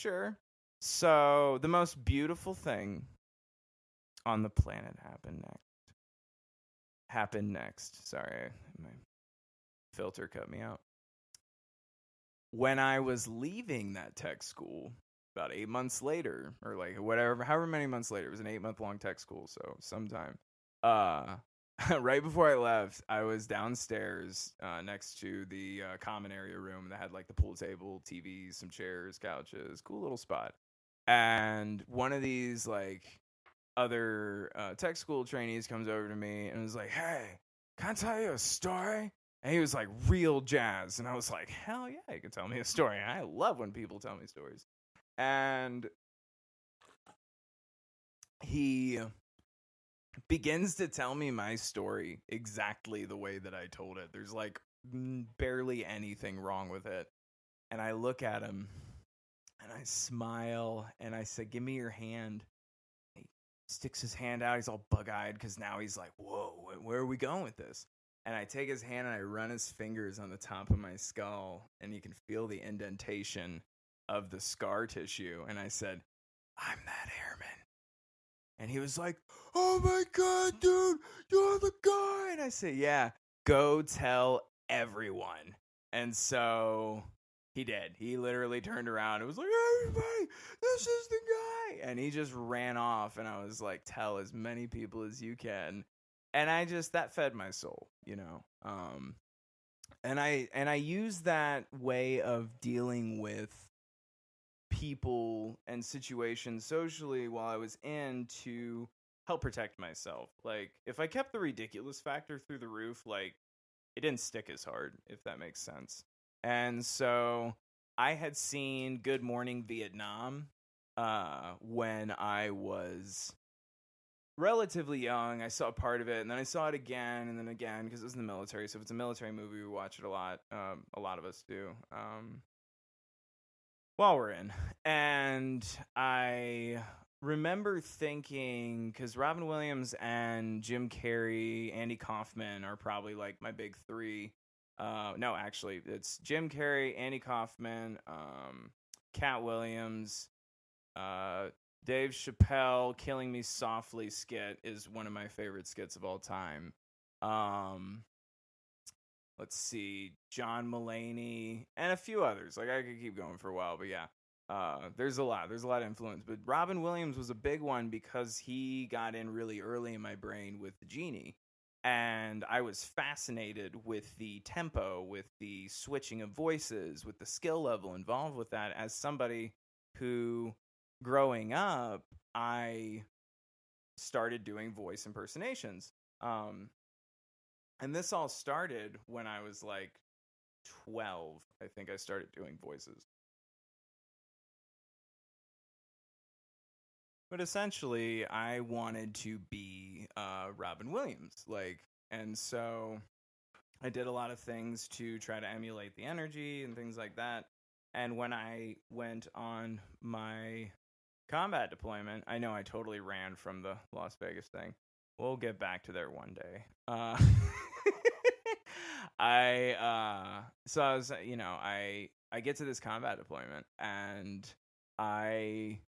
sure. So the most beautiful thing on the planet happened next. Sorry, my filter cut me out. When I was leaving that tech school, about 8 months later, or like whatever, however many months later, it was an 8-month-long tech school, so sometime. Right before I left, I was downstairs next to the common area room that had like the pool table, TVs, some chairs, couches, cool little spot. And one of these like other tech school trainees comes over to me and was like, "Hey, can I tell you a story?" And he was like real jazz, and I was like, "Hell yeah, you can tell me a story." I love when people tell me stories. And he begins to tell me my story exactly the way that I told it. There's like barely anything wrong with it. And I look at him and I smile and I say, "Give me your hand." He sticks his hand out. He's all bug-eyed because now he's like, "Whoa, where are we going with this?" And I take his hand and I run his fingers on the top of my skull, and you can feel the indentation of the scar tissue. And I said, "I'm that airman." And he was like, "Oh my God, dude, you're the guy." And I said, "Yeah, go tell everyone." And so he did. He literally turned around and was like, "Everybody, this is the guy." And he just ran off. And I was like, "Tell as many people as you can." And that fed my soul, you know. And I use that way of dealing with people and situations socially while I was in to help protect myself. Like, if I kept the ridiculous factor through the roof, like, it didn't stick as hard, if that makes sense. And so I had seen Good Morning Vietnam when I was relatively young. I saw part of it, and then I saw it again, and then again, because it was in the military. So if it's a military movie, we watch it a lot. A lot of us do. While we're in. And I remember thinking, because Robin Williams and Jim Carrey, Andy Kaufman are probably like my big three. No, actually, it's Jim Carrey, Andy Kaufman, Cat Williams, Dave Chappelle. Killing Me Softly skit is one of my favorite skits of all time. Let's see, John Mulaney, and a few others. Like, I could keep going for a while, but yeah. There's a lot of influence. But Robin Williams was a big one because he got in really early in my brain with the genie. And I was fascinated with the tempo, with the switching of voices, with the skill level involved with that as somebody who, growing up, I started doing voice impersonations. And this all started when I was like 12. I think I started doing voices. But essentially, I wanted to be Robin Williams. And so I did a lot of things to try to emulate the energy and things like that. And when I went on my combat deployment, I know I totally ran from the Las Vegas thing. We'll get back to there one day. So I was, I get to this combat deployment, and I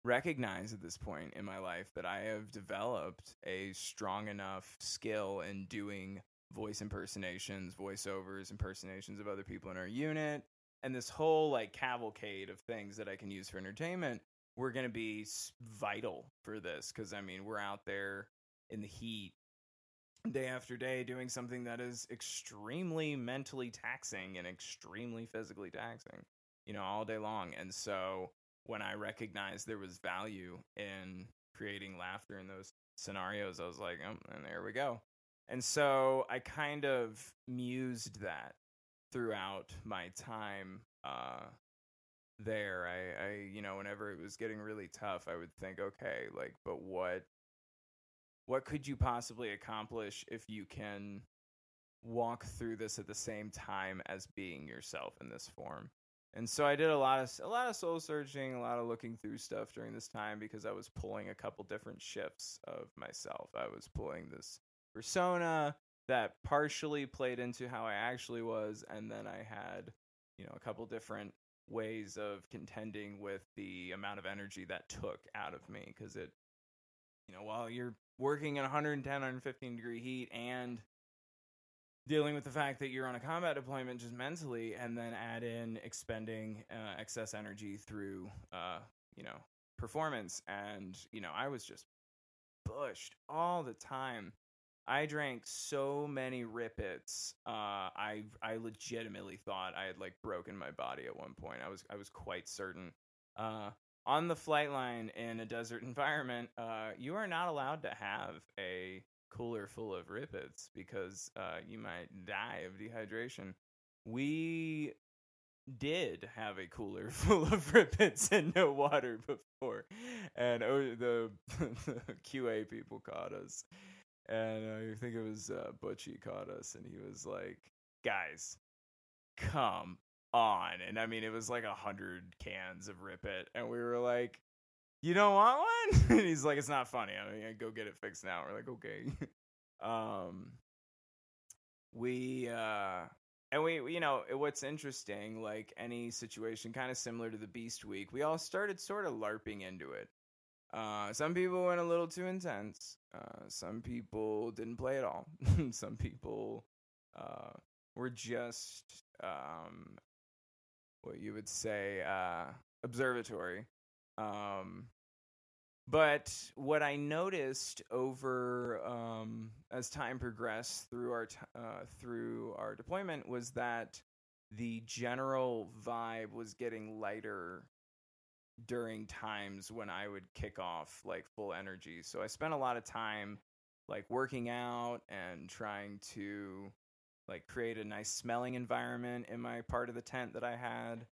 recognize at this point in my life that I have developed a strong enough skill in doing voice impersonations, voiceovers, impersonations of other people in our unit, and this whole like cavalcade of things that I can use for entertainment. We're going to be vital for this because, I mean, we're out there in the heat day after day doing something that is extremely mentally taxing and extremely physically taxing, all day long. And so when I recognized there was value in creating laughter in those scenarios, I was like, oh, and there we go. And so I kind of mused that throughout my time there. I whenever it was getting really tough, I would think, okay, like, but what could you possibly accomplish if you can walk through this at the same time as being yourself in this form? And so I did a lot of soul searching, a lot of looking through stuff during this time because I was pulling a couple different shifts of myself. I was pulling this persona that partially played into how I actually was, and then I had, a couple different ways of contending with the amount of energy that took out of me, because it, while you're working in 110, 115 degree heat and dealing with the fact that you're on a combat deployment just mentally, and then add in expending excess energy through, performance. And, I was just bushed all the time. I drank so many Rippets. I legitimately thought I had like broken my body at one point. I was quite certain. On the flight line in a desert environment, you are not allowed to have a cooler full of Rippets, because you might die of dehydration. We did have a cooler full of Rippets and no water before, and the QA people caught us, and I think it was Butchie caught us, and he was like, "Guys, come on!" And I mean, it was like 100 cans of Rip-It, and we were like, "You don't want one?" And he's like, "It's not funny. I mean, go get it fixed now." We're like, "Okay." We and we what's interesting, like any situation kind of similar to the Beast Week, we all started sort of LARPing into it. Some people went a little too intense. Some people didn't play at all. Some people were just what you would say observatory. But what I noticed over as time progressed through our deployment was that the general vibe was getting lighter during times when I would kick off like full energy. So I spent a lot of time like working out and trying to like create a nice smelling environment in my part of the tent that I had,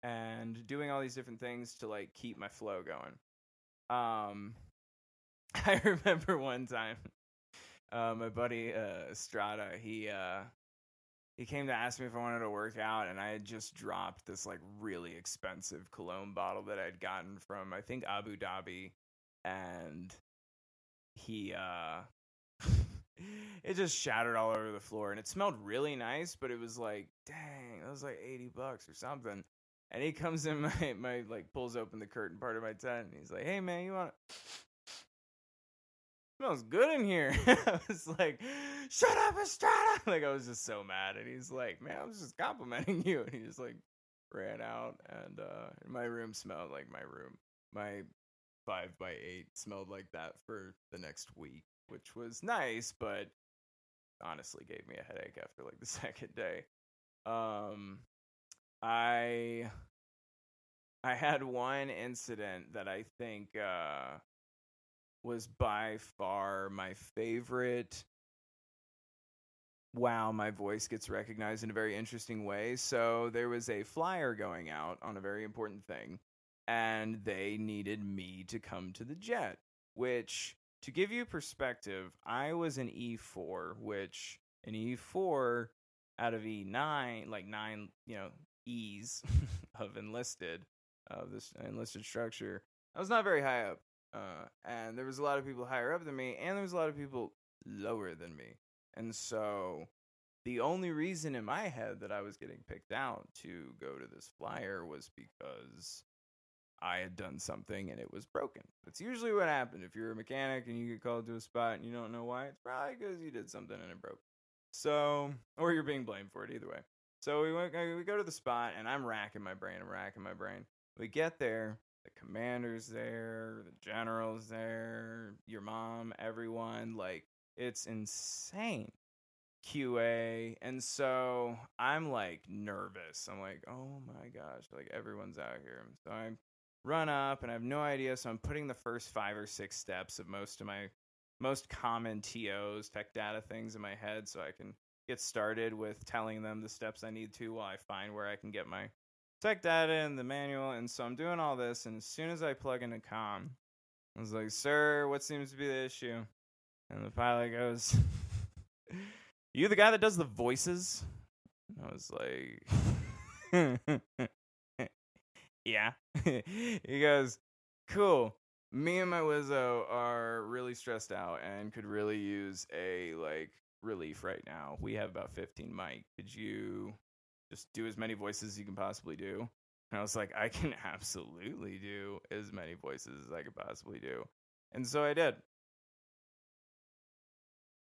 and doing all these different things to like keep my flow going. I remember one time, my buddy Estrada, he came to ask me if I wanted to work out, and I had just dropped this like really expensive cologne bottle that I'd gotten from, I think, Abu Dhabi, and he it just shattered all over the floor, and it smelled really nice, but it was like, dang, that was like $80 or something. And he comes in my like pulls open the curtain part of my tent, and he's like, "Hey man, you want smells good in here." I was like, "Shut up, Estrada!" Like, I was just so mad. And he's like, "Man, I was just complimenting you." And he just like ran out, and my room smelled like my room. My 5x8 smelled like that for the next week, which was nice, but honestly gave me a headache after like the second day. I had one incident that I think was by far my favorite. Wow, my voice gets recognized in a very interesting way. So there was a flyer going out on a very important thing, and they needed me to come to the jet, which, to give you perspective, I was an E4, which an E4 out of E9, like 9, E's of enlisted, of this enlisted structure, I was not very high up. And there was a lot of people higher up than me, and there was a lot of people lower than me. And so the only reason in my head that I was getting picked out to go to this flyer was because I had done something and it was broken. That's usually what happened. If you're a mechanic and you get called to a spot and you don't know why, it's probably because you did something and it broke. So, or you're being blamed for it, either way. So we go to the spot, and I'm racking my brain. We get there. The commander's there, the general's there, your mom, everyone. Like, it's insane. QA. And so I'm like nervous. I'm like, oh my gosh, like everyone's out here. So I run up and I have no idea. So I'm putting the first 5 or 6 steps of most common TOs, tech data things in my head, so I can get started with telling them the steps I need to while I find where I can get my tech data in the manual. And so I'm doing all this, and as soon as I plug into comm, I was like, "Sir, what seems to be the issue?" And the pilot goes, "You the guy that does the voices?" And I was like, "Yeah." He goes, "Cool. Me and my Wizzo are really stressed out and could really use a like relief right now. We have about 15 mic. Could you just do as many voices as you can possibly do?" And I was like, I can absolutely do as many voices as I could possibly do. And so I did.